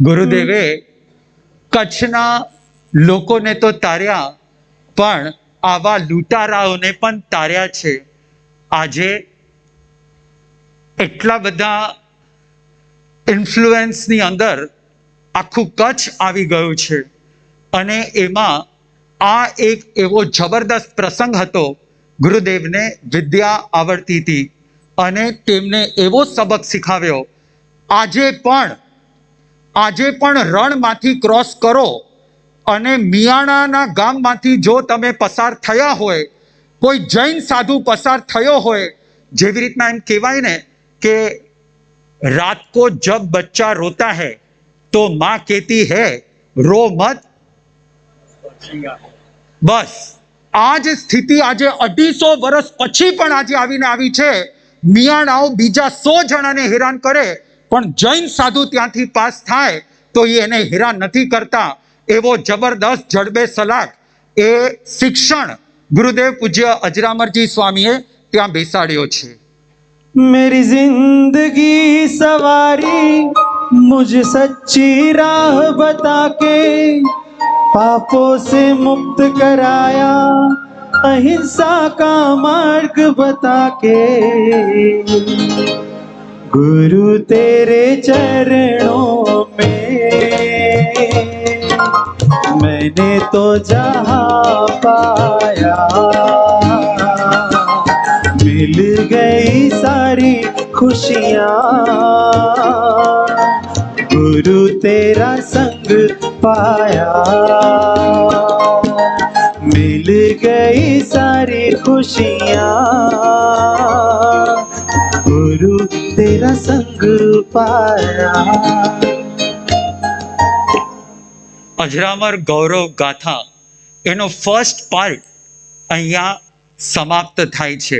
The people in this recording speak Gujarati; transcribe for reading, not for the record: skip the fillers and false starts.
ગુરુદેવે કચ્છના લોકોને તો તાર્યા, પણ આવા લૂંટારાઓને પણ તાર્યા છે. આજે એટલા બધા ઇન્ફ્લુએન્સની અંદર આખું કચ્છ આવી ગયું છે, અને એમાં આ એક એવો જબરદસ્ત પ્રસંગ હતો. ગુરુદેવને વિદ્યા આવડતી હતી અને તેમને એવો સબક શીખાવ્યો. આજે પણ રણમાંથી ક્રોસ કરો અને મિયાણાના ગામમાંથી જો તમે પસાર થયા હોય, કોઈ જૈન સાધુ પસાર થયો હોય, જેવી રીતના એમ કહેવાય ને કે રાત को जब बच्चा रोता है तो माँ कहती है रो मत. બસ આ જ સ્થિતિ આજે 250 વર્ષ પછી પણ આજે આવીને આવી છે. મિયાણાઓ બીજા 100 જણાને હેરાન કરે, પણ જૈન સાધુ ત્યાંથી પાસ થાય તો એને હેરાન નથી કરતા. એવો જબરદસ્ત જડબે સલાક એ શિક્ષણ ગુરુદેવ પૂજ્ય અજરામરજી સ્વામીએ ત્યાં બેસાડ્યો છે. मेरी जिंदगी सवारी मुझ सच्ची राह बता के, पापों से मुक्त कराया अहिंसा का मार्ग बता के. गुरु तेरे चरणों में मैंने तो जहाँ पाया, मिल गई सारी खुशियाँ, गुरु तेरा संग पाया, मिल गई सारी खुशियाँ, गुरु तेरा संग पाया. અજરામર ગૌરવ ગાથા એનો ફર્સ્ટ પાર્ટ અહીંયા સમાપ્ત થાય છે.